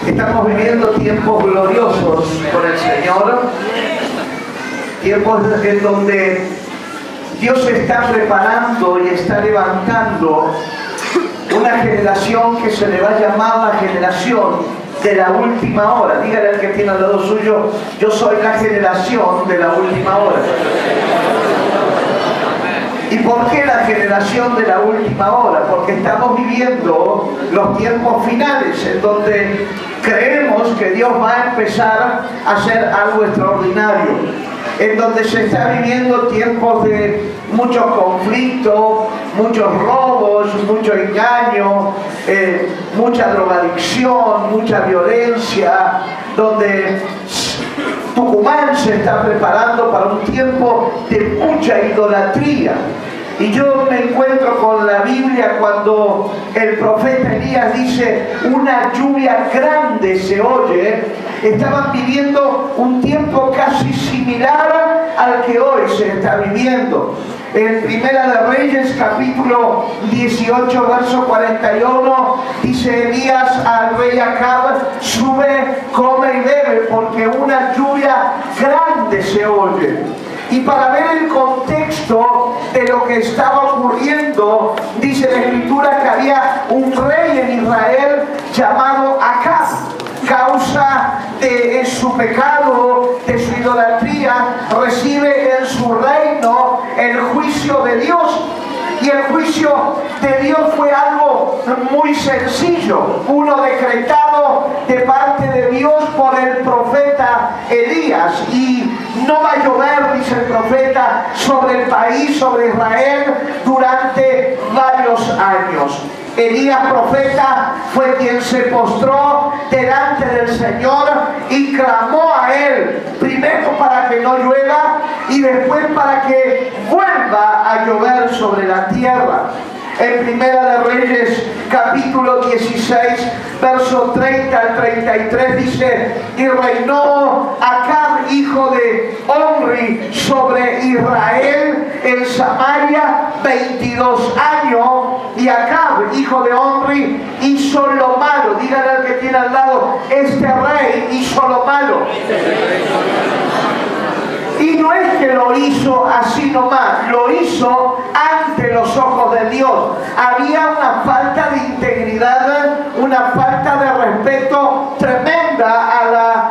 Estamos viviendo tiempos gloriosos con el Señor, tiempos en donde Dios está preparando y está levantando una generación que se le va a llamar la generación de la última hora. Dígale al que tiene al lado suyo: yo soy la generación de la última hora. ¿Y por qué la generación de la última hora? Porque estamos viviendo los tiempos finales, en donde creemos que Dios va a empezar a hacer algo extraordinario, en donde se está viviendo tiempos de mucho conflicto, muchos robos, mucho engaño, mucha drogadicción, mucha violencia, donde Tucumán se está preparando para un tiempo de mucha idolatría. Y yo me encuentro con la Biblia cuando el profeta Elías dice: una lluvia grande se oye. Estaban viviendo un tiempo casi similar al que hoy se está viviendo. En Primera de Reyes, capítulo 18, verso 41, dice Elías al rey Acab: sube, come y bebe, porque una lluvia grande se oye. Y para ver el contexto de lo que estaba ocurriendo, dice la Escritura que había un rey en Israel llamado Acab. Causa de su pecado, de su idolatría, recibe en su reino el juicio de Dios. Y el juicio de Dios fue algo muy sencillo, uno decretado de parte de Dios por el profeta Elías. Y no va a llover, dice el profeta, sobre el país, sobre Israel, durante varios años. Elías, profeta, fue quien se postró delante del Señor y clamó a él, primero para que no llueva y después para que vuelva a llover sobre la tierra. En Primera de Reyes, capítulo 16, verso 30 al 33, dice: y reinó Acab, hijo de Omri, sobre Israel en Samaria 22 años. Y Acab, hijo de Omri, hizo lo malo. Díganle al que tiene al lado: este rey hizo lo malo. Y no es que lo hizo así nomás, lo hizo ante los ojos de Dios. Había una falta de integridad, una falta de respeto tremenda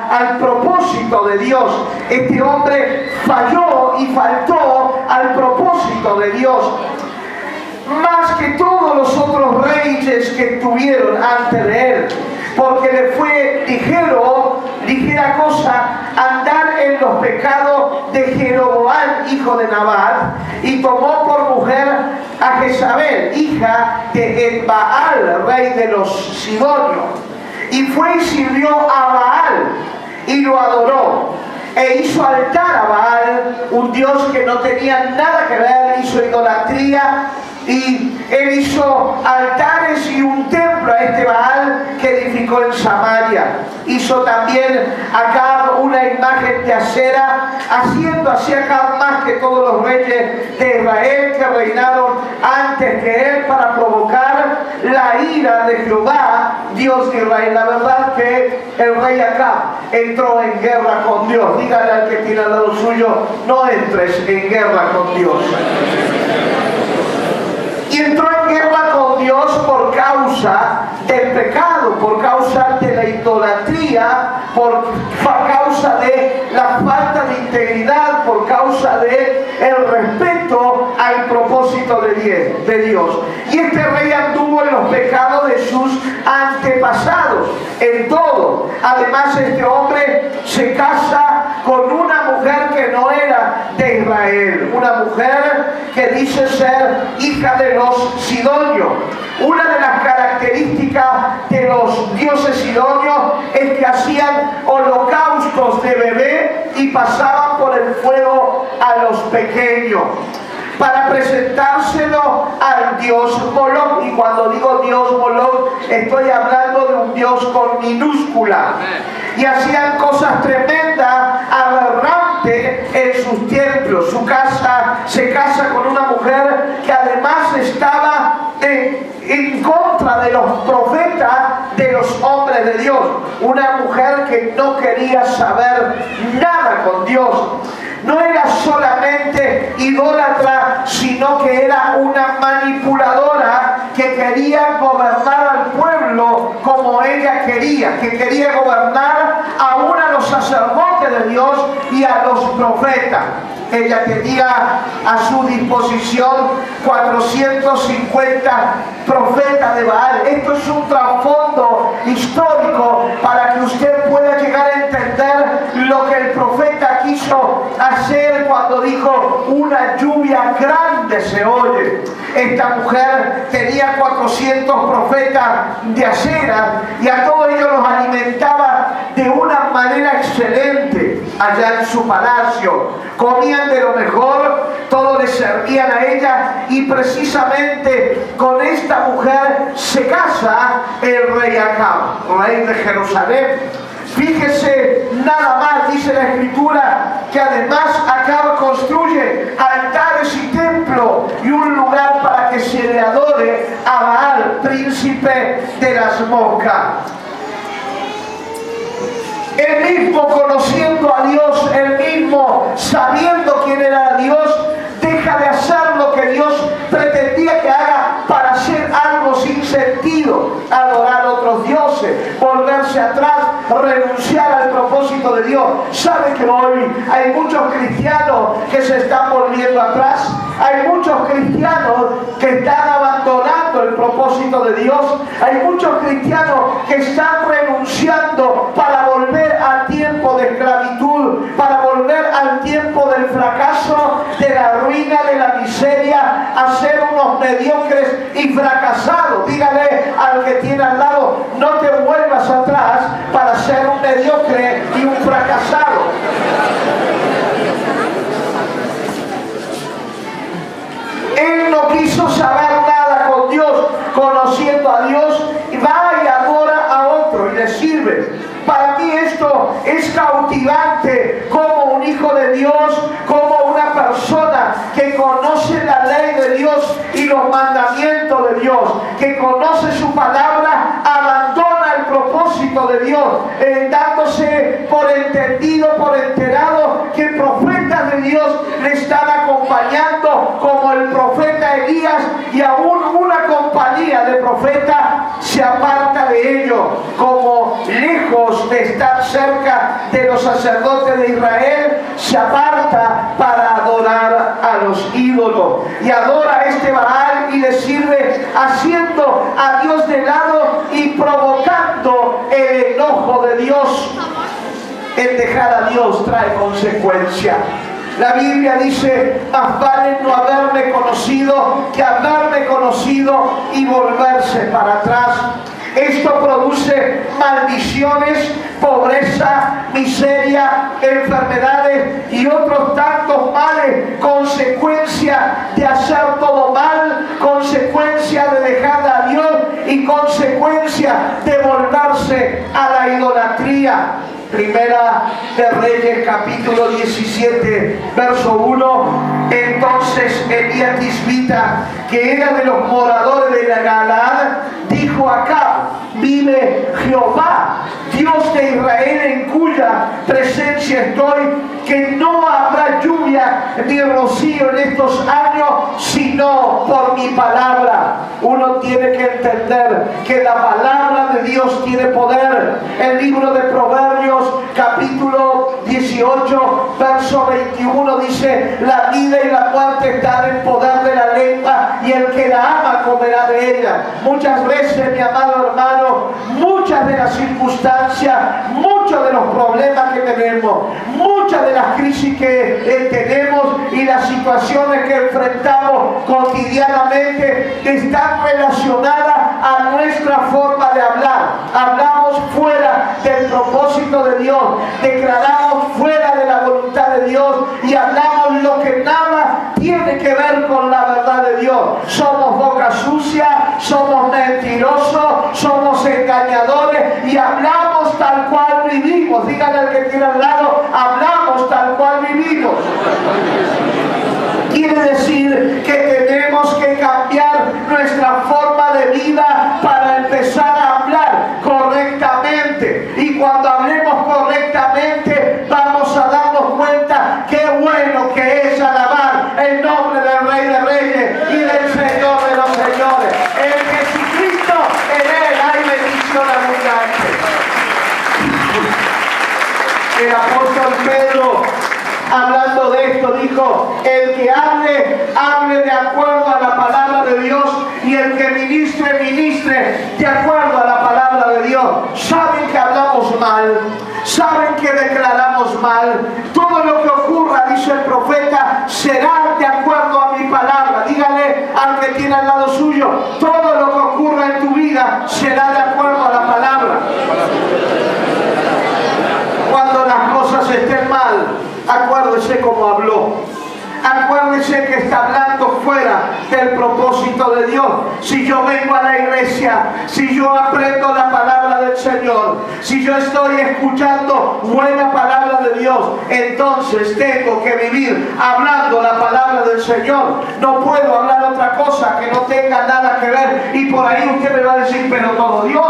al propósito de Dios. Este hombre falló y faltó al propósito de Dios. Más que todos los otros reyes que estuvieron antes de él, porque le fue ligera cosa andar en los pecados de Jeroboam, hijo de Nabat, y tomó por mujer a Jezabel, hija de Baal, rey de los Sidonios, y fue y sirvió a Baal y lo adoró. E hizo altar a Baal, un dios que no tenía nada que ver, hizo idolatría. Y él hizo altares y un templo a este Baal que edificó en Samaria. Hizo también Acab una imagen de acera, haciendo así Acab más que todos los reyes de Israel que reinaron antes que él, para provocar la ira de Jehová, Dios de Israel. La verdad que el rey Acab entró en guerra con Dios. Dígale al que tiene al lado suyo: no entres en guerra con Dios. Y entró en guerra con Dios por causa del pecado, por causa de la idolatría, por causa de la falta de integridad, por causa de el respeto al propósito de Dios. Y este rey anduvo en los pecados de sus antepasados, en todo. Además, este hombre se casa con una mujer que no era de Israel, una mujer que dice ser hija de los sidonios. Una de las características de los dioses sidonios es que hacían holocaustos de bebé y pasaban por el fuego a los pequeños para presentárselo al dios Moloch. Y cuando digo dios Moloch, estoy hablando de un dios con minúscula. Y hacían cosas tremendas, aberrantes en sus templos. Se casa con una mujer que además estaba en contra de los profetas de los hombres de Dios. Una mujer que no quería saber nada con Dios. No era solamente idólatra, sino que era una manipuladora que quería gobernar al pueblo como ella quería, que quería gobernar aún a los sacerdotes de Dios y a los profetas. Ella tenía a su disposición 450 profetas de Baal. Esto es un trasfondo histórico para que usted pueda llegar a entender lo que el profeta quiso hacer cuando dijo: una lluvia grande se oye. Esta mujer tenía 400 profetas de Asera y a todos ellos los alimentaba de una manera excelente allá en su palacio. Comían de lo mejor, todos le servían a ella, y precisamente con esta mujer se casa el rey Acab, rey de Jerusalén. Fíjese nada más, dice la Escritura, que además Acab construye altares y templo y un lugar para que se le adore a Baal, príncipe de las moscas. Él mismo, conociendo a Dios, él mismo sabiendo quién era Dios, deja de hacer lo que Dios pretendía que haga para hacer algo sin sentido: adorar a otros dioses, volverse atrás, renunciar al propósito de Dios. ¿Sabe que hoy hay muchos cristianos que se están volviendo atrás? Hay muchos cristianos que están abandonando el propósito de Dios. Hay muchos cristianos que están renunciando para volver al tiempo de esclavitud, para volver al tiempo del fracaso, de la ruina, de la miseria, a ser unos mediocres y fracasados. Dígale al que tiene al lado: no te vuelvas atrás para ser un mediocre y un fracasado. Él no quiso saber nada con Dios, conociendo a Dios, y va y adora a otro y le sirve. Para mí esto es cautivante, como un hijo de Dios, como una persona que conoce la ley de Dios y los mandamientos de Dios, que conoce su palabra, abandona el propósito de Dios, dándose por entendido, por enterado, que profetas de Dios le están acompañando, como el profeta Elías, y aún una compañía de profetas se aparta de ellos, como lejos de estar cerca de los sacerdotes de Israel, se aparta para adorar a los ídolos, y adora a este Baal y le sirve, haciendo a Dios de lado y provocando el enojo de Dios. El dejar a Dios trae consecuencias. La Biblia dice: más vale no haberme conocido que haberme conocido y volverse para atrás. Esto produce maldiciones, pobreza, miseria, enfermedades y otros tantos males, consecuencia de hacer todo mal, consecuencia de dejar a Dios y consecuencia de volverse a la idolatría. Primera de Reyes, capítulo 17, verso 1. Entonces Elías Tisbita, que era de los moradores de la Galaad, dijo a Acab: vive Jehová, Dios de Israel, en cuya presencia estoy, que no habrá lluvia ni rocío en estos años, sino por mi palabra. Uno tiene que entender que la palabra de Dios tiene poder. El libro de Proverbios, capítulo 18, verso 21, dice: la vida y la muerte están en poder de la lengua, y el que la ama comerá de ella. Muchas veces, mi amado hermano, muchas de las circunstancias, muchos de los problemas que tenemos, muchas de las crisis que tenemos y las situaciones que enfrentamos cotidianamente están relacionadas a nuestra forma de hablar. Hablamos fuera del propósito de Dios, declaramos fuera de la voluntad de Dios y hablamos lo que nada tiene que ver con la verdad de Dios. Somos boca sucia, somos mentirosos, somos engañadores y hablamos tal cual vivimos. Díganle al que tiene al lado: hablamos tal cual vivimos. Quiere decir que tenemos que cambiar nuestra forma de vida para empezar a hablar con dijo, el que hable de acuerdo a la palabra de Dios, y el que ministre de acuerdo a la palabra de Dios. Saben que hablamos mal, saben que declaramos mal. Todo lo que ocurra, dice el profeta, será de acuerdo a mi palabra. Dígale al que tiene al lado suyo, todo lo que ocurra en tu vida será de acuerdo a la palabra. Cuando las cosas estén mal, acuérdese cómo habló. Acuérdese que está hablando fuera del propósito de Dios. Si yo vengo a la iglesia, si yo aprendo la palabra del Señor, si yo estoy escuchando buena palabra de Dios, entonces tengo que vivir hablando la palabra del Señor. No puedo hablar otra cosa que no tenga nada que ver. Y por ahí usted me va a decir, pero todo Dios.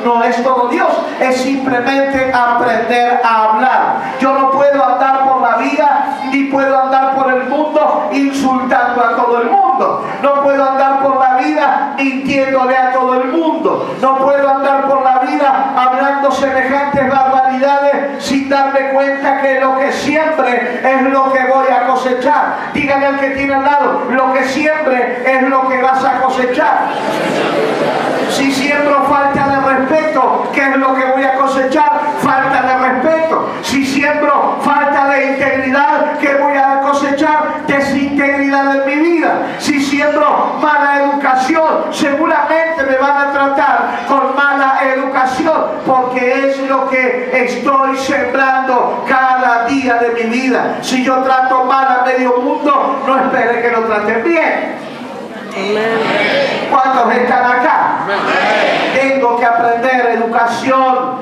No es todo Dios, es simplemente aprender a hablar. Yo no puedo andar por la vida, ni puedo andar por el mundo insultando a todo el mundo. No puedo andar por la vida mintiéndole a todo el mundo. No puedo andar por la vida hablando semejantes barbaridades sin darme cuenta que lo que siembre es lo que voy a cosechar. Dígale al que tiene al lado, lo que siembre es lo que vas a cosechar. Si siembro falta de respeto, ¿qué es lo que voy a cosechar? Falta de respeto. Si siembro falta de integridad, ¿qué voy a cosechar? Desintegridad en mi vida. Si siembro mala educación, seguramente me van a tratar con mala educación, porque es lo que estoy sembrando cada día de mi vida. Si yo trato mal a medio mundo, no espere que lo traten bien. ¿Cuántos están acá? Tengo que aprender educación.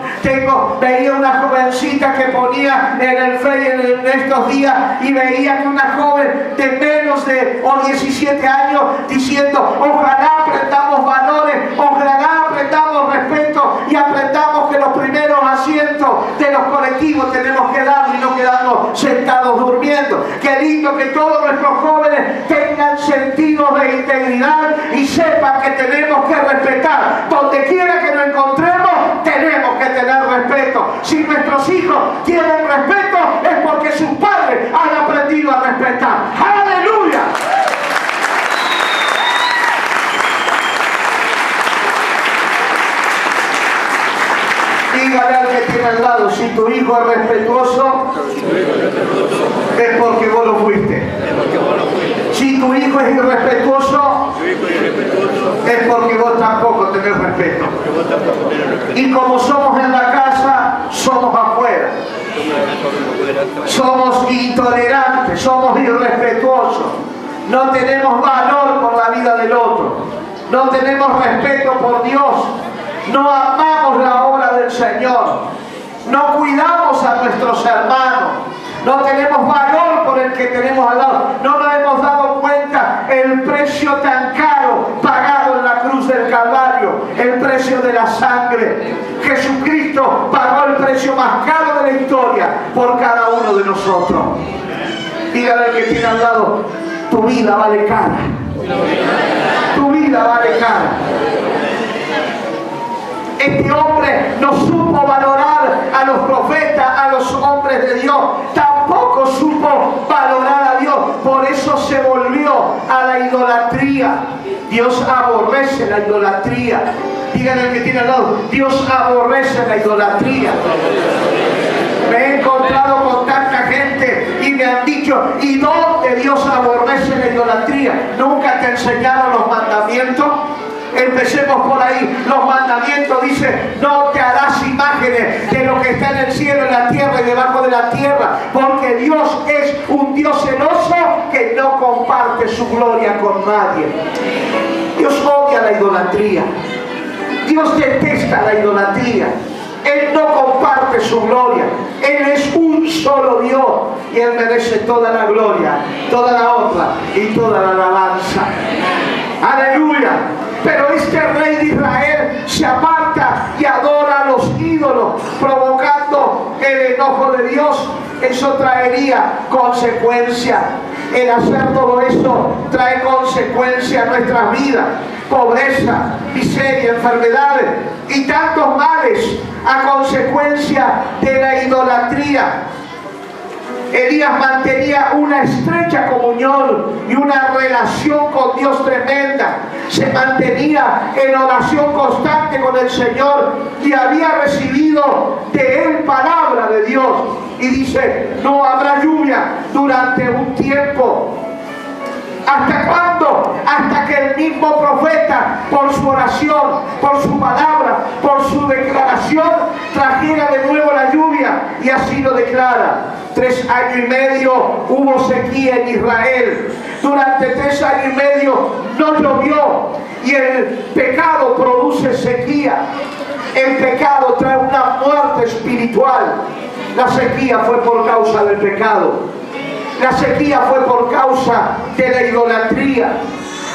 Veía una jovencita que ponía en el Facebook en estos días, y veía que una joven de menos de 17 años diciendo, ojalá aprendamos valores, ojalá aprendamos respeto y aprendamos que los primeros asientos de los colectivos tenemos que darnos y no quedarnos sentados durmiendo. Qué lindo que todos nuestros jóvenes tengan sentido de integridad y sepan que tenemos que respetar. Donde quiera que nos encontremos, tenemos que tener respeto. Si nuestros hijos tienen respeto, es porque sus padres han aprendido a respetar. ¡Aleluya! Dígale al que tiene al lado, si tu hijo es respetuoso, es porque vos lo fuiste. Si tu hijo es irrespetuoso, es porque vos tampoco tenés respeto. Y como somos en la casa, somos afuera. Somos intolerantes, somos irrespetuosos. No tenemos valor por la vida del otro. No tenemos respeto por Dios. No amamos la obra del Señor. No cuidamos a nuestros hermanos. No tenemos valor por el que tenemos al lado. No nos hemos dado cuenta el precio tan caro pagado en la cruz del Calvario. El precio de la sangre. Jesucristo pagó el precio más caro de la historia por cada uno de nosotros. Dígale al que tiene al lado, tu vida vale cara. Tu vida vale cara. Este hombre no supo valorar a los profetas, a los hombres de Dios. Tampoco supo valorar a Dios. Por eso se volvió a la idolatría. Dios aborrece la idolatría. Díganle al que tiene al lado, Dios aborrece la idolatría. Me he encontrado con tanta gente y me han dicho, ¿y dónde Dios aborrece la idolatría? ¿Nunca te enseñaron los mandamientos? Empecemos por ahí. Los mandamientos dicen, no te harás imágenes de lo que está en el cielo, en la tierra y debajo de la tierra, porque Dios es un Dios celoso que no comparte su gloria con nadie. Dios odia la idolatría. Dios detesta la idolatría. Él no comparte su gloria. Él es un solo Dios y Él merece toda la gloria, toda la honra y toda la alabanza. Aleluya. Pero este rey de Israel se aparta y adora a los ídolos, provocando el enojo de Dios. Eso traería consecuencias. El hacer todo eso trae consecuencias a nuestras vidas. Pobreza, miseria, enfermedades y tantos males a consecuencia de la idolatría. Elías mantenía una estrecha comunión y una relación con Dios tremenda. Se mantenía en oración constante con el Señor y había recibido de él palabra de Dios. Y dice, no habrá lluvia durante un tiempo. ¿Hasta cuándo? Hasta que el mismo profeta, por su oración, por su palabra, por su declaración, trajera de nuevo la lluvia, y así lo declara. 3 años y medio hubo sequía en Israel. Durante 3 años y medio no llovió, y el pecado produce sequía. El pecado trae una muerte espiritual. La sequía fue por causa del pecado. La sequía fue por causa de la idolatría.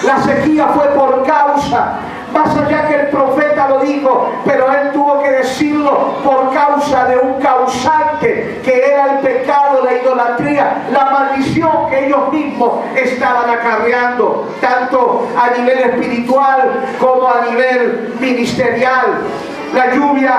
La sequía fue por causa, más allá que el profeta lo dijo, pero él tuvo que decirlo por causa de un causante, que era el pecado, la idolatría, la maldición que ellos mismos estaban acarreando, tanto a nivel espiritual como a nivel ministerial. La lluvia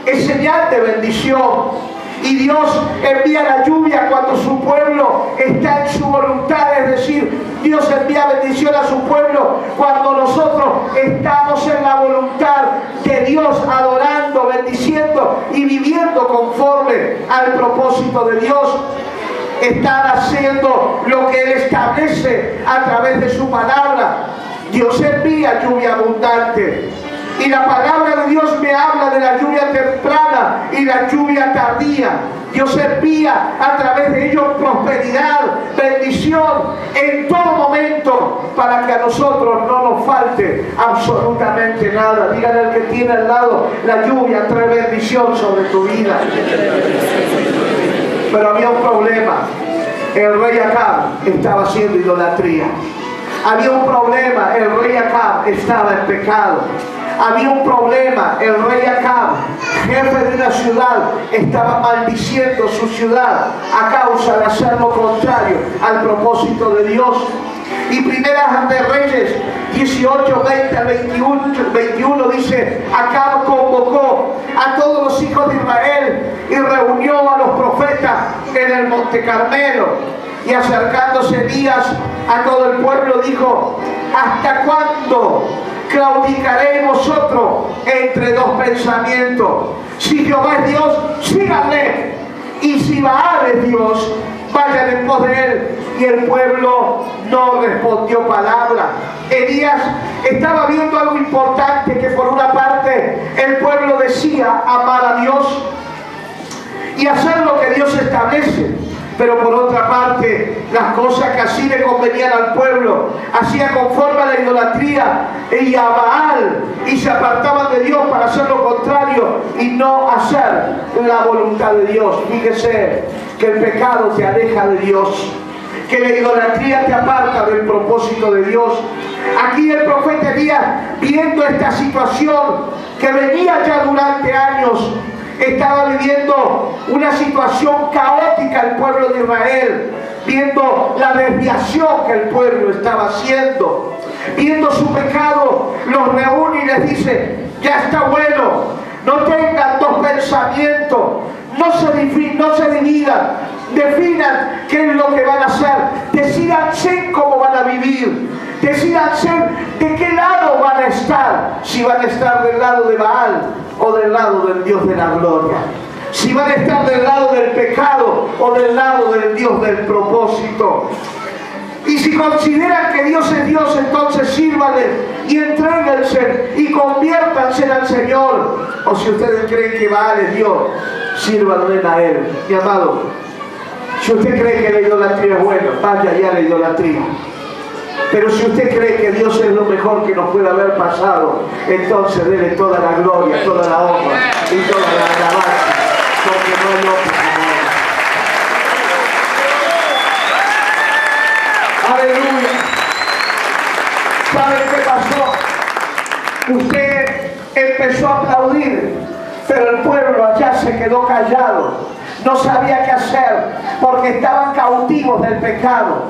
es señal de bendición. Y Dios envía la lluvia cuando su pueblo está en su voluntad. Es decir, Dios envía bendición a su pueblo cuando nosotros estamos en la voluntad de Dios, adorando, bendiciendo y viviendo conforme al propósito de Dios. Estar haciendo lo que Él establece a través de su palabra. Dios envía lluvia abundante. Y la palabra de Dios me habla de la lluvia temprana y la lluvia tardía. Dios envía a través de ellos prosperidad, bendición en todo momento, para que a nosotros no nos falte absolutamente nada. Díganle al que tiene al lado, la lluvia trae bendición sobre tu vida. Pero había un problema. El rey Acab estaba haciendo idolatría. Había un problema. El rey Acab estaba en pecado. Había un problema. El rey Acab, jefe de una ciudad, estaba maldiciendo su ciudad a causa de hacer lo contrario al propósito de Dios. Y Primeras de Reyes 18, 20 al 21 dice, Acab convocó a todos los hijos de Israel y reunió a los profetas en el Monte Carmelo. Y acercándose Elías a todo el pueblo dijo, ¿hasta cuándo claudicaréis vosotros entre dos pensamientos? Si Jehová es Dios, síganle, y si Baal es Dios, vayan en pos de él. Y el pueblo no respondió palabra. Elías estaba viendo algo importante, que por una parte el pueblo decía amar a Dios y hacer lo que Dios establece, pero por otra parte las cosas que así le convenían al pueblo hacía conforme a la idolatría y a Baal, y se apartaban de Dios para hacer lo contrario y no hacer la voluntad de Dios. Fíjese que el pecado te aleja de Dios, que la idolatría te aparta del propósito de Dios. Aquí el profeta Elías, viendo esta situación que venía ya durante años, estaba viviendo una situación caótica el pueblo de Israel, viendo la desviación que el pueblo estaba haciendo, viendo su pecado, los reúne y les dice, ya está bueno, no tengan dos pensamientos, no se dividan, definan qué es lo que van a hacer, decídanse cómo van a vivir, decídanse de qué lado van a estar, si van a estar del lado de Baal o del lado del Dios de la gloria, si van a estar del lado del pecado o del lado del Dios del propósito. Y si consideran que Dios es Dios, entonces sírvanle y entréguense y conviértanse al Señor. O si ustedes creen que Baal es Dios, sírvanle a Él. Mi amado, si usted cree que la idolatría es buena, vaya ya a la idolatría. Pero si usted cree que Dios es lo mejor que nos puede haber pasado, entonces dele toda la gloria, toda la honra y toda la alabanza, porque no hay otro como Él. Aleluya. ¿Sabe qué pasó? Usted empezó a aplaudir, pero el pueblo allá se quedó callado. No sabía qué hacer, porque estaban cautivos del pecado,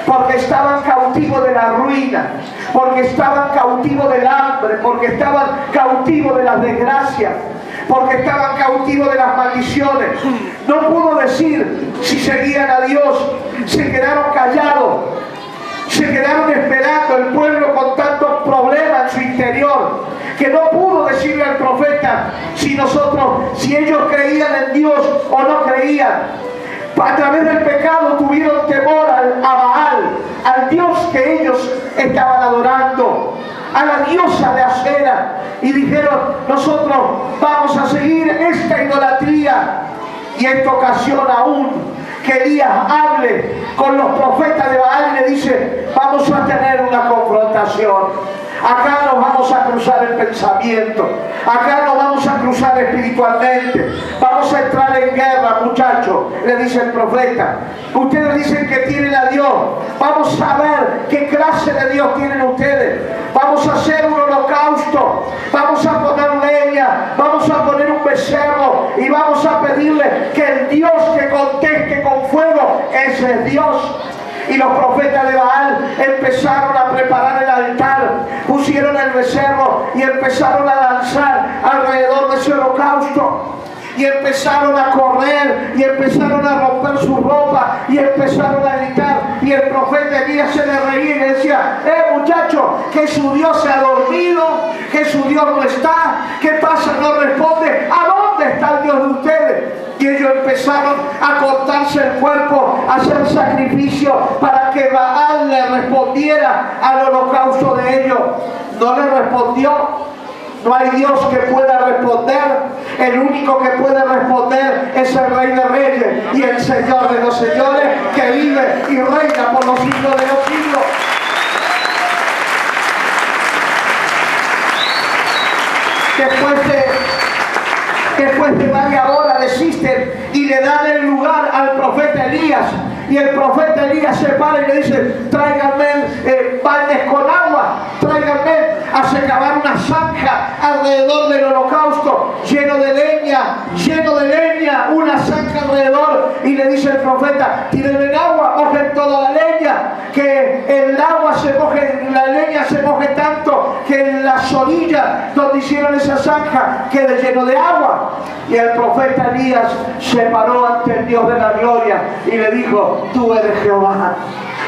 porque estaban cautivos de la ruina, porque estaban cautivos del hambre, porque estaban cautivos de las desgracias. porque estaban cautivos de las maldiciones. No pudo decir si seguían a Dios, se quedaron callados, se quedaron esperando el pueblo con tantos problemas en su interior, que no pudo decirle al profeta si ellos creían en Dios o no creían. A través del pecado tuvieron temor a Baal, al Dios que ellos estaban adorando, a la diosa de Asera, y dijeron: nosotros vamos a seguir esta idolatría. Y en esta ocasión aún que Elías hable con los profetas de Baal y le dice: vamos a tener una confrontación. Acá nos vamos a cruzar el pensamiento, acá nos vamos a cruzar espiritualmente, vamos a entrar en guerra, muchachos, le dice el profeta. Ustedes dicen que tienen a Dios, vamos a ver qué clase de Dios tienen ustedes. Vamos a hacer un holocausto, vamos a poner leña, vamos a poner un becerro y vamos a pedirle que el Dios que conteste con fuego, ese es Dios. Y los profetas de Baal empezaron a preparar el altar, pusieron el becerro y empezaron a danzar alrededor de ese holocausto. Y empezaron a correr, y empezaron a romper su ropa, y empezaron a gritar. Y el profeta Elías se le reía y le decía: muchachos, que su Dios se ha dormido, que su Dios no está, ¿qué pasa? No responde. ¿A dónde está el Dios de ustedes? Y ellos empezaron a cortarse el cuerpo, a hacer sacrificio para que Baal le respondiera al holocausto de ellos. No le respondió. No hay Dios que pueda responder. El único que puede responder es el Rey de Reyes y el Señor de los Señores, que vive y reina por los siglos de los siglos. Después de varias horas desisten y le dan el lugar al profeta Elías. Y el profeta Elías se para y le dice: tráiganme baldes con agua, tráiganme, hace cavar una zanja alrededor del holocausto, lleno de leña, una zanja alrededor. Y le dice el profeta: tírenle agua, mojen toda la leña, que el agua se moje, la leña se moje tanto que en las orillas donde hicieron esa zanja quede lleno de agua. Y el profeta Elías se paró ante el Dios de la gloria y le dijo: tú eres Jehová,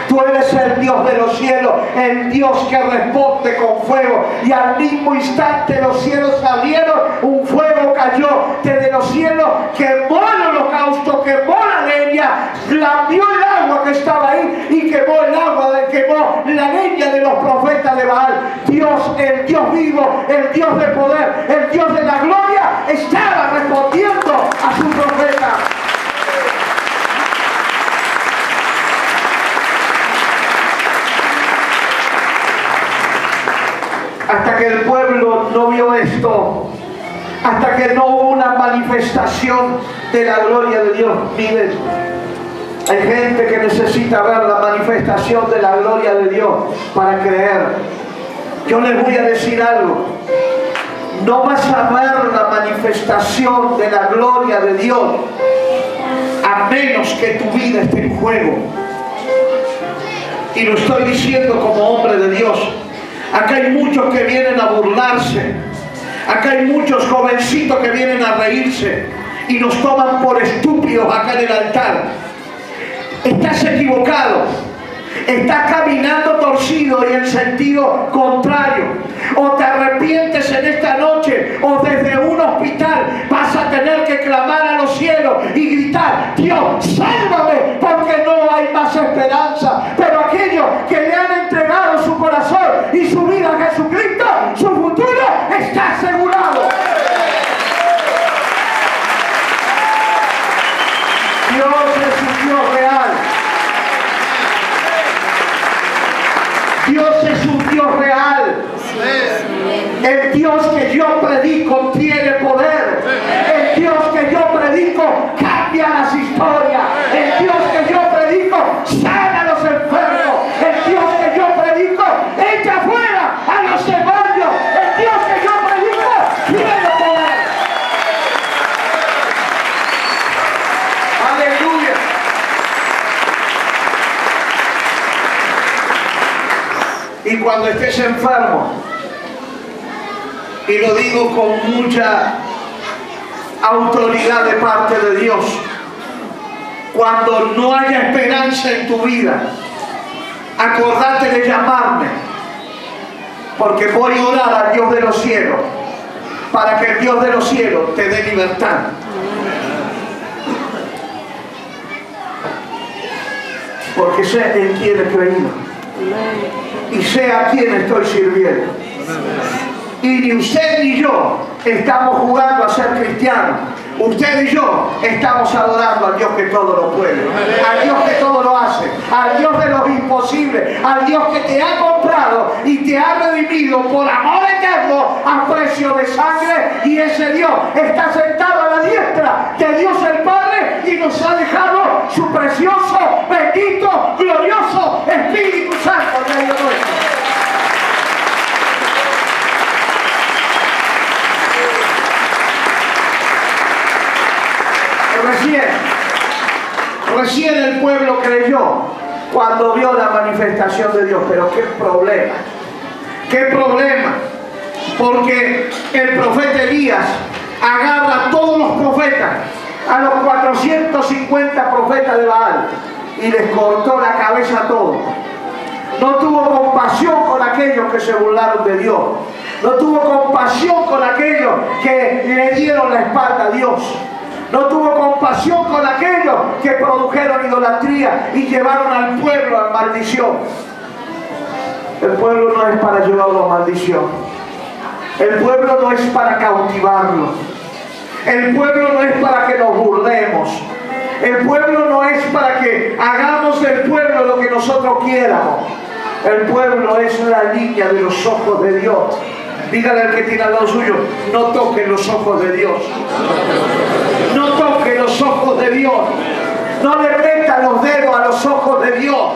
tú eres el Dios de los cielos, el Dios que responde con fuego. Y al mismo instante los cielos se abrieron, un fuego cayó desde los cielos, quemó el holocausto, quemó la leña, lambió el agua que estaba ahí y quemó el agua, quemó la leña de los profetas de Baal. Dios, el Dios vivo, el Dios de poder, el Dios de la gloria, estaba respondiendo a su profeta. Hasta que el pueblo no vio esto, hasta que no hubo una manifestación de la gloria de Dios. Miren, hay gente que necesita ver la manifestación de la gloria de Dios para creer. Yo les voy a decir algo: no vas a ver la manifestación de la gloria de Dios a menos que tu vida esté en juego. Y lo estoy diciendo como hombre de Dios. Acá hay muchos que vienen a burlarse. Acá hay muchos jovencitos que vienen a reírse y nos toman por estúpidos acá en el altar. Estás equivocado. Estás caminando torcido y en sentido contrario. O te arrepientes en esta noche, o desde un hospital vas a tener que clamar a los cielos y gritar: Dios, sálvame, porque no hay más esperanza. Pero aquellos que le han entregado su corazón y su vida a Jesucristo, su futuro está asegurado. Dios es un Dios real. Dios es un Dios real. El Dios que yo predico tiene poder. El Dios que yo predico cambia las historias. El Dios que yo predico sana a los enfermos. El Dios que yo predico echa fuera a los demonios. El Dios que yo predico tiene poder. Aleluya. Y cuando estés enfermo, y lo digo con mucha autoridad de parte de Dios. Cuando no haya esperanza en tu vida, acordate de llamarme, porque voy a orar al Dios de los cielos para que el Dios de los cielos te dé libertad. Porque sé en quién he creído y sé a quién estoy sirviendo. Y ni usted ni yo estamos jugando a ser cristianos. Usted y yo estamos adorando al Dios que todo lo puede, al Dios que todo lo hace, al Dios de los imposibles, al Dios que te ha comprado y te ha redimido por amor eterno a precio de sangre. Y ese Dios está sentado a la diestra de Dios el Padre y nos ha dejado su precioso, bendito, glorioso Espíritu Santo en medio nuestro. Recién el pueblo creyó cuando vio la manifestación de Dios. Pero qué problema, porque el profeta Elías agarra a todos los profetas, a los 450 profetas de Baal, y les cortó la cabeza a todos. No tuvo compasión con aquellos que se burlaron de Dios. No tuvo compasión con aquellos que le dieron la espalda a Dios. No tuvo compasión con aquellos que produjeron idolatría y llevaron al pueblo a maldición. El pueblo no es para llevarlo a maldición. El pueblo no es para cautivarlo. El pueblo no es para que nos burlemos. El pueblo no es para que hagamos del pueblo lo que nosotros quieramos. El pueblo es la línea de los ojos de Dios. Dígale al que tiene al lado suyo: no toquen los ojos de Dios. No toquen los ojos de Dios. No le metas los dedos a los ojos de Dios,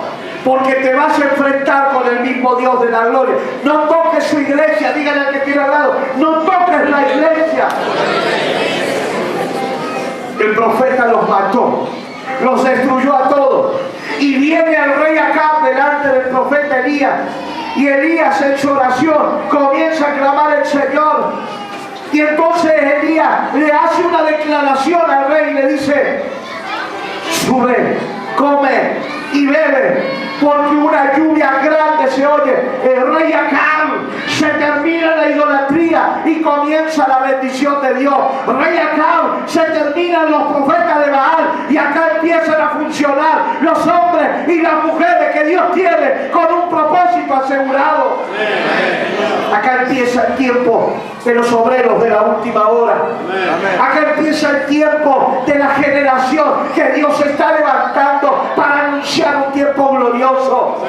porque te vas a enfrentar con el mismo Dios de la gloria. No toques su iglesia. Dígale al que tiene al lado: no toques la iglesia. El profeta los mató, los destruyó a todos. Y viene el rey Acab delante del profeta Elías. Y Elías, en su oración, comienza a clamar al Señor. Y entonces Elías le hace una declaración al rey y le dice: sube, come y bebe, porque una lluvia grande se oye. El rey Acab, se termina la idolatría y comienza la bendición de Dios. Rey Acab, se terminan los profetas de Baal y acá empiezan a funcionar los hombres y las mujeres que Dios tiene con un propósito asegurado. Acá empieza el tiempo de los obreros de la última hora. Acá empieza el tiempo de la generación que Dios está levantando para anunciar un tiempo glorioso.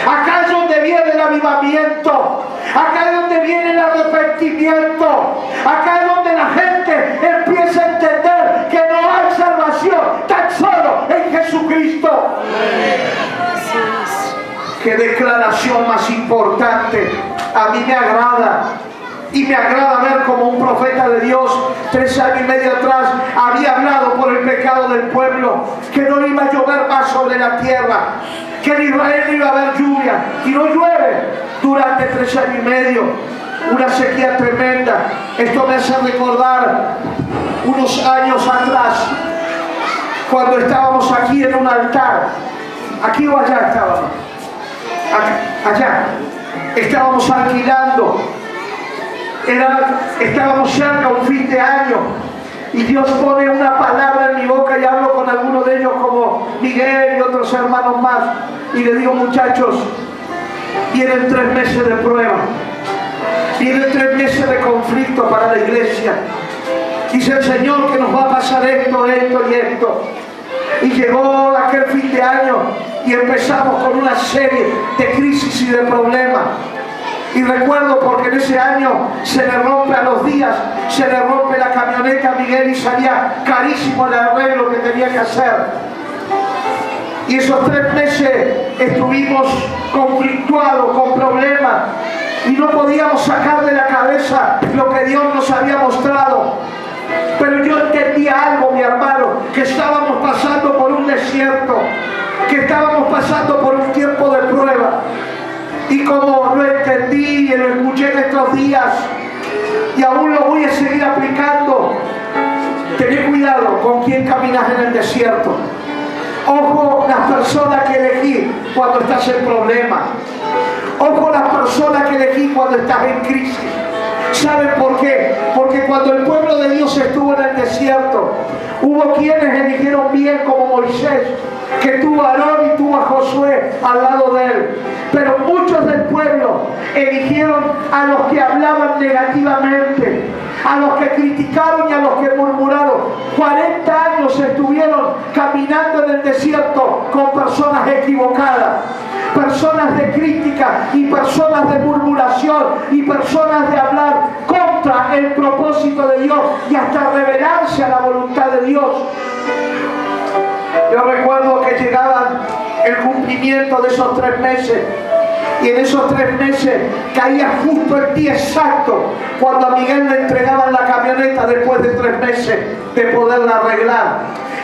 Acá es donde viene el avivamiento. Acá es donde viene el arrepentimiento. Acá es donde la gente empieza a entender que no hay salvación tan solo en Jesucristo. Qué declaración más importante. A mí me agrada. Y me agrada ver como un profeta de Dios 3 años y medio atrás había hablado por el pecado del pueblo, que no iba a llover más sobre la tierra, que en Israel no iba a haber lluvia, y no llueve durante 3 años y medio. Una sequía tremenda. Esto me hace recordar unos años atrás, cuando estábamos aquí en un altar. Aquí o allá estábamos. Allá. Estábamos alquilando. Estábamos cerca un fin de año y Dios pone una palabra en mi boca y hablo con algunos de ellos como Miguel y otros hermanos más y le digo: muchachos, vienen 3 meses de prueba, vienen 3 meses de conflicto para la iglesia. Dice el Señor que nos va a pasar esto, esto y esto. Y llegó aquel fin de año y empezamos con una serie de crisis y de problemas. Y recuerdo porque en ese año se le rompe a los días, se le rompe la camioneta a Miguel y salía carísimo el arreglo que tenía que hacer. Y esos 3 meses estuvimos conflictuados, con problemas, y no podíamos sacar de la cabeza lo que Dios nos había mostrado. Pero yo entendía algo, mi hermano, que estábamos pasando por un desierto, que estábamos pasando por un tiempo de prueba. Y como lo entendí y lo escuché en estos días, y aún lo voy a seguir aplicando, cuidado con quién caminas en el desierto. Ojo las personas que elegí cuando estás en problemas. Ojo las personas que elegí cuando estás en crisis. ¿Saben por qué? Porque cuando el pueblo de Dios estuvo en el desierto, hubo quienes eligieron bien, como Moisés, que tuvo a Aarón y tuvo a Josué al lado de él. Pero muchos del pueblo eligieron a los que hablaban negativamente, a los que criticaron y a los que murmuraron. 40 años estuvieron caminando en el desierto con personas equivocadas, personas de crítica y personas de murmuración y personas de hablar contra el propósito de Dios y hasta rebelarse a la voluntad de Dios. Yo recuerdo que llegaban el cumplimiento de esos 3 meses. Y en esos 3 meses caía justo el día exacto cuando a Miguel le entregaban la camioneta después de 3 meses de poderla arreglar.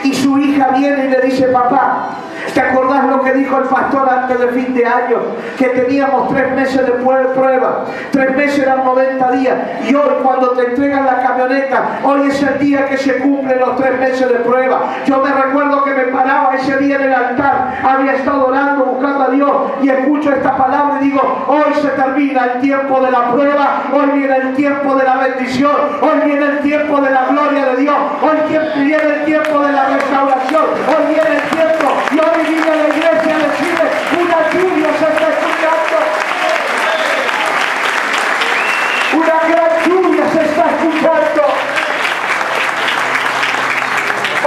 Y su hija viene y le dice: papá, ¿te acordás lo que dijo el pastor antes de fin de año? Que teníamos 3 meses de prueba. 3 meses eran 90 días. Y hoy cuando te entregan la camioneta, hoy es el día que se cumplen los 3 meses de prueba. Yo me recuerdo que me paraba ese día en el altar. Había estado orando, buscando a Dios. Y escucho esta palabra y digo: hoy se termina el tiempo de la prueba. Hoy viene el tiempo de la bendición. Hoy viene el tiempo de la gloria de Dios. Hoy viene el tiempo de la restauración. Hoy viene el tiempo. Y hoy vine a la iglesia a decirle: una lluvia se está escuchando. Una gran lluvia se está escuchando.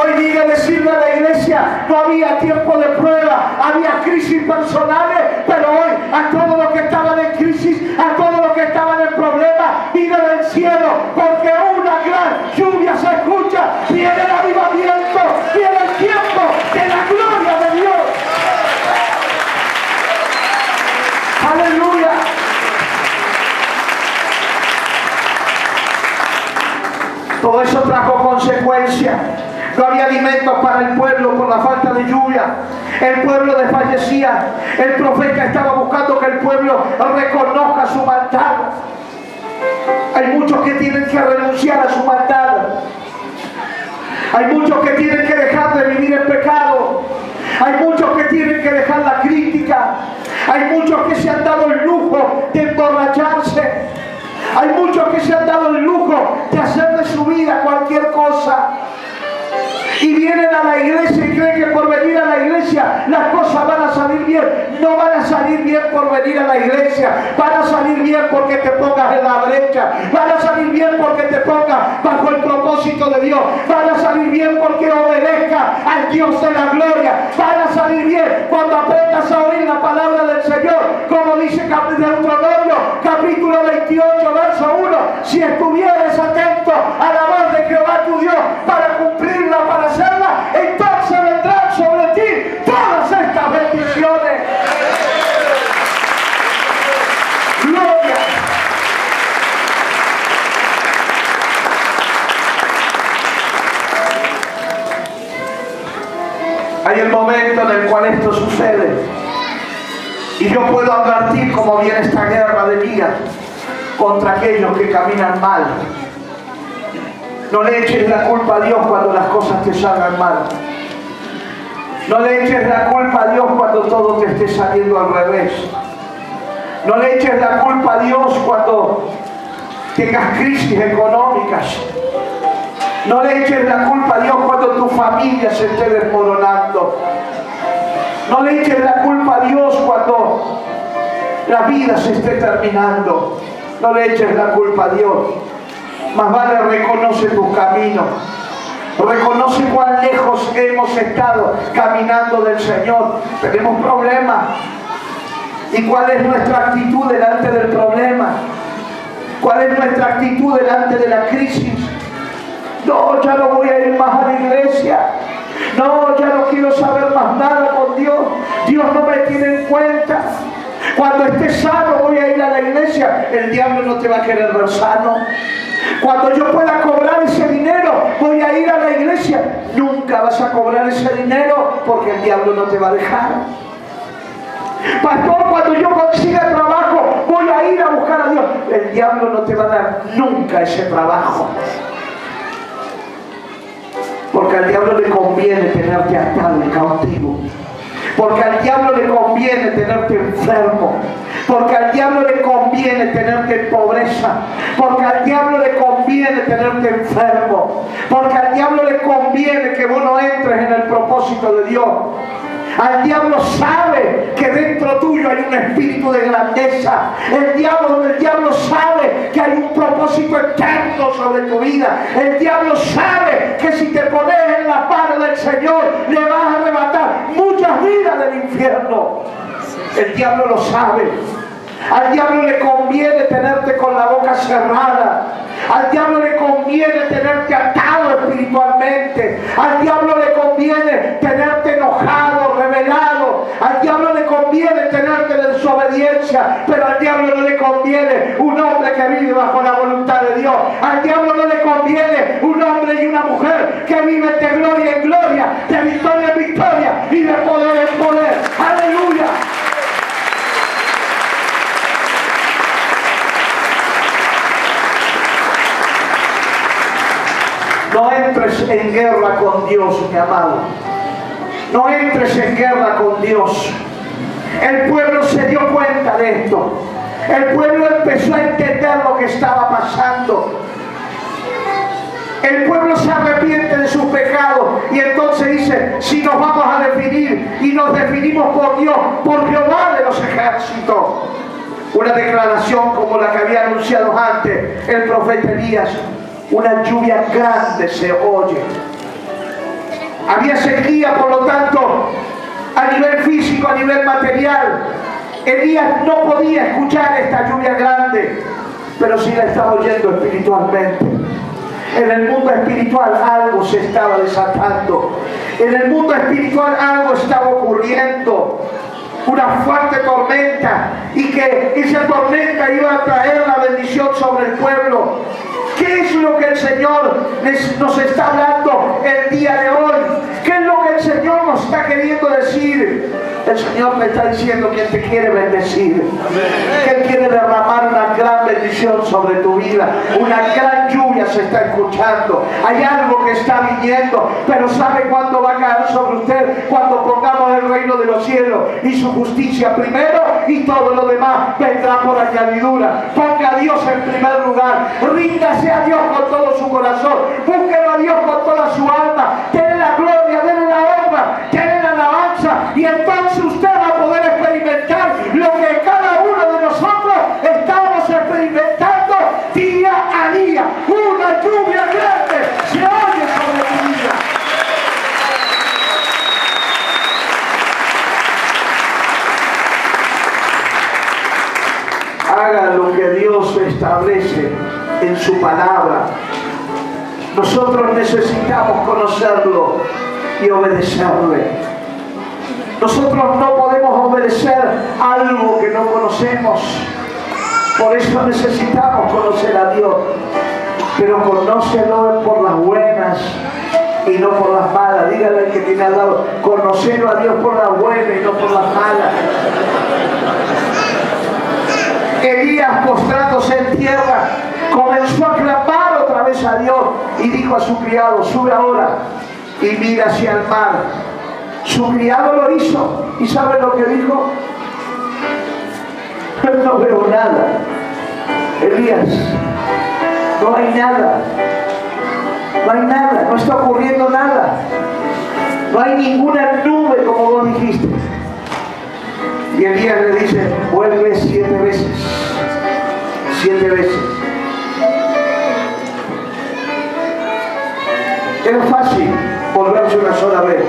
Hoy vine a decirle a la iglesia: no había tiempo de prueba, había crisis personales, pero hoy a todos los que estaban en crisis, a todos los que estaban en problemas, vine del cielo, porque una gran lluvia se escucha. Viene el avivamiento, viene el tiempo de la gloria de Dios. Aleluya. Todo eso trajo consecuencias. No había alimentos para el pueblo por la falta de lluvia. El pueblo desfallecía. El profeta estaba buscando que el pueblo reconozca su maldad. Hay muchos que tienen que renunciar a su maldad. Hay muchos que tienen que dejar de vivir en pecado. Hay muchos que tienen que dejar la crítica. Hay muchos que se han dado el lujo de emborracharse. Hay muchos que se han dado el lujo de hacer de su vida cualquier cosa. Y vienen a la iglesia y creen que por venir a la iglesia las cosas van a salir bien. No van a salir bien por venir a la iglesia. Van a salir bien porque te pongas en la brecha. Van a salir bien porque te pongas bajo el propósito de Dios. Van a salir bien porque obedezcas al Dios de la gloria. Van a salir bien cuando aprendas a oír la palabra del Señor. Como dice Deuteronomio capítulo 28 verso 1. Si estuvieres atento a la voz de Jehová tu Dios para cumplirla, para hacerla, entonces vendrán sobre ti todas estas bendiciones. Gloria. Hay el momento en el cual esto sucede y yo puedo advertir cómo viene esta guerra de vida contra aquellos que caminan mal. No le eches la culpa a Dios cuando las cosas te salgan mal. No le eches la culpa a Dios cuando todo te esté saliendo al revés. No le eches la culpa a Dios cuando tengas crisis económicas. No le eches la culpa a Dios cuando tu familia se esté desmoronando. No le eches la culpa a Dios cuando la vida se esté terminando. No le eches la culpa a Dios. Más vale reconoce tus caminos. Reconoce cuán lejos hemos estado caminando del Señor. Tenemos problemas. ¿Y cuál es nuestra actitud delante del problema? ¿Cuál es nuestra actitud delante de la crisis? No, ya no voy a ir más a la iglesia. No, ya no quiero saber más nada con Dios. Dios no me tiene en cuenta. Cuando estés sano voy a ir a la iglesia. El diablo no te va a querer ver sano. Cuando yo pueda cobrar ese dinero voy a ir a la iglesia. Nunca vas a cobrar ese dinero porque el diablo no te va a dejar. Pastor, cuando yo consiga trabajo voy a ir a buscar a Dios. El diablo no te va a dar nunca ese trabajo. Porque al diablo le conviene tenerte atado y cautivo. Porque al diablo le conviene tenerte enfermo. Porque al diablo le conviene tenerte en pobreza. Porque al diablo le conviene tenerte enfermo. Porque al diablo le conviene que vos no entres en el propósito de Dios. Al diablo sabe que dentro tuyo hay un espíritu de grandeza. El diablo sabe que hay un propósito eterno sobre tu vida. El diablo sabe que si te pones en la mano del Señor, le vas a arrebatar muchas vidas del infierno. El diablo lo sabe. Al diablo le conviene tenerte con la boca cerrada. Al diablo le conviene tenerte atado espiritualmente. Al diablo le conviene tenerte enojado, rebelado. Al diablo le conviene tenerte en desobediencia. Pero al diablo no le conviene un hombre que vive bajo la voluntad de Dios. Al diablo no le conviene un hombre y una mujer que vive de gloria en gloria, de victoria en victoria y de poder en poder. ¡Aleluya! No entres en guerra con Dios, mi amado. No entres en guerra con Dios. El pueblo se dio cuenta de esto. El pueblo empezó a entender lo que estaba pasando. El pueblo se arrepiente de sus pecados y entonces dice, si nos vamos a definir y nos definimos por Dios, por Jehová de los ejércitos. Una declaración como la que había anunciado antes el profeta Elías. Una lluvia grande se oye. Había sequía, por lo tanto, a nivel físico, a nivel material. Elías no podía escuchar esta lluvia grande, pero sí la estaba oyendo espiritualmente. En el mundo espiritual algo se estaba desatando. En el mundo espiritual algo estaba ocurriendo. Una fuerte tormenta, y que esa tormenta iba a traer la bendición sobre el pueblo. ¿Qué es lo que el Señor nos está hablando el día de hoy? ¿Qué es lo que el Señor nos está queriendo decir? El Señor me está diciendo que Él te quiere bendecir. Que Él quiere derramar una gran bendición sobre tu vida. Una gran lluvia se está escuchando. Hay algo que está viniendo. Pero ¿sabe cuándo va a caer sobre usted? Cuando pongamos el reino de los cielos y su justicia primero, y todo lo demás vendrá por añadidura. Ponga a Dios en primer lugar. Ríndase a Dios con todo su corazón. Búsquelo a Dios con toda su alma. Denle la gloria, denle la honra, denle la alabanza. Y entonces usted va a poder experimentar lo que cada uno de nosotros estamos experimentando día a día. Una lluvia grande se oye sobre tu vida. Haga lo que Dios establece en su palabra. Nosotros necesitamos conocerlo y obedecerle. Nosotros no podemos obedecer algo que no conocemos. Por eso necesitamos conocer a Dios. Pero conócelo por las buenas y no por las malas. Dígale al que tiene al lado, conocelo a Dios por las buenas y no por las malas. Elías, postrándose en tierra, comenzó a clamar otra vez a Dios y dijo a su criado, sube ahora y mira hacia el mar. Su criado lo hizo, y ¿sabe lo que dijo? No veo nada. Elías, no hay nada. No hay nada, no está ocurriendo nada. No hay ninguna nube como vos dijiste. Y Elías le dice, vuelve 7 veces. 7 veces. Era fácil volverse una sola vez.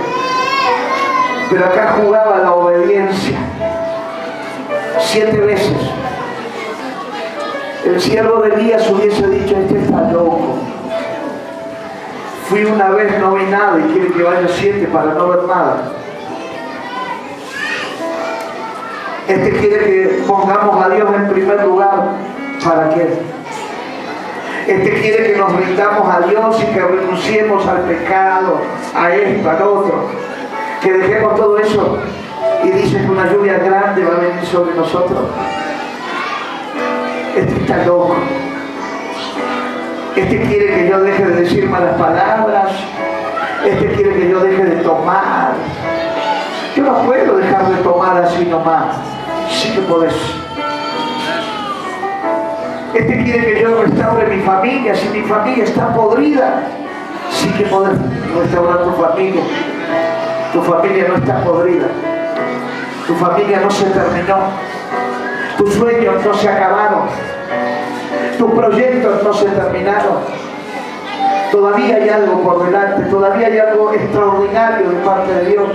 Pero acá jugaba la obediencia. 7 veces. El siervo de Elías hubiese dicho, este está loco. Fui una vez, no vi nada, y quiere que vaya 7 para no ver nada. Este quiere que pongamos a Dios en primer lugar. ¿Para qué? Este quiere que nos rindamos a Dios y que renunciemos al pecado, a esto, al otro. Que dejemos todo eso, y dice que una lluvia grande va a venir sobre nosotros. Este está loco. Este quiere que yo deje de decir malas palabras. Este quiere que yo deje de tomar. Yo no puedo dejar de tomar así nomás. Sí que podés. Este quiere que yo restaure mi familia. Si mi familia está podrida, sí que podés restaurar tu familia. Tu familia no está podrida. Tu familia no se terminó. Tus sueños no se acabaron. Tus proyectos no se terminaron. Todavía hay algo por delante. Todavía hay algo extraordinario de parte de Dios.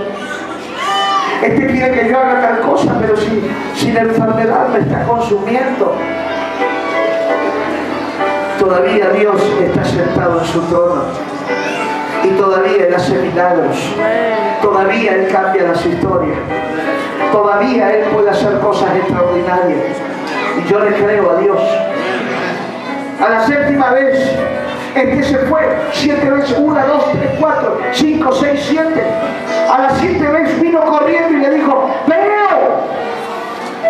Este quiere que yo haga tal cosa, pero si la enfermedad me está consumiendo, todavía Dios está sentado en su trono. Y todavía Él hace milagros. Todavía Él cambia las historias. Todavía Él puede hacer cosas extraordinarias. Y yo le creo a Dios. A la séptima vez, este se fue 7 veces, 1, 2, 3, 4, 5, 6, 7. A las 7 veces vino corriendo y le dijo: veo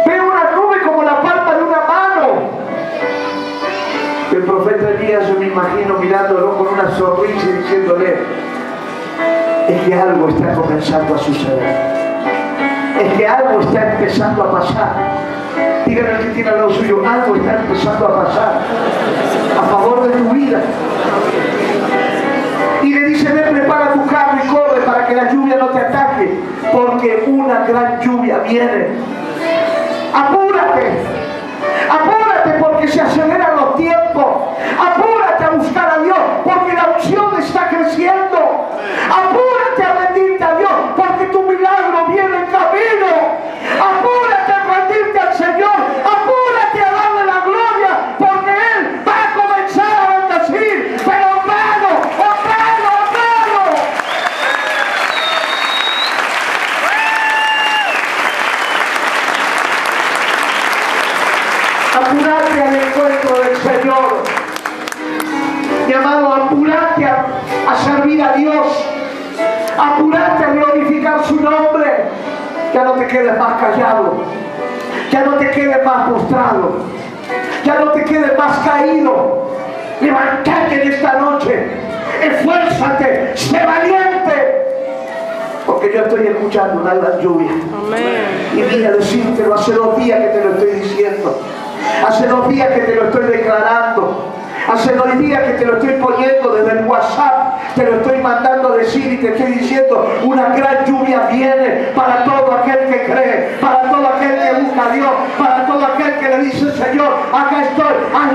una nube como la palma de una mano. El profeta Elías, yo me imagino mirándolo con una sonrisa y diciéndole: es que algo está comenzando a suceder. Es que algo está empezando a pasar. Díganle al que tiene al lado suyo: algo está empezando a pasar a favor de tu vida. Y le dice: ve, prepara tu carro y corre para que la lluvia no te ataque, porque una gran lluvia viene. Apúrate, apúrate, porque se aceleran los tiempos. Apúrate a buscar a Dios, porque la unción está creciendo. Apúrate a rendirte a Dios, porque tu milagro viene en camino. Apúrate a rendirte al Señor. Apúrate a darle la gloria, porque Él va a comenzar a bendecir. Pero hermano, hermano, hermano, apúrate al encuentro del Señor. Mi amado, apúrate a servir a Dios. Apúrate a glorificar su nombre. Ya no te quedes más callado. Ya no te quedes más postrado. Ya no te quedes más caído. Levántate en esta noche. Esfuérzate. Sé valiente. Porque yo estoy escuchando una gran lluvia. Amén. Y vine a decírtelo hace 2 días que te lo estoy diciendo. Hace 2 días que te lo estoy declarando. Hace 2 días que te lo estoy poniendo desde el WhatsApp. Te lo estoy mandando a decir y te estoy diciendo: una gran lluvia viene para todo aquel que cree, para todo aquel que busca a Dios, para todo aquel que le dice: Señor, acá estoy, haz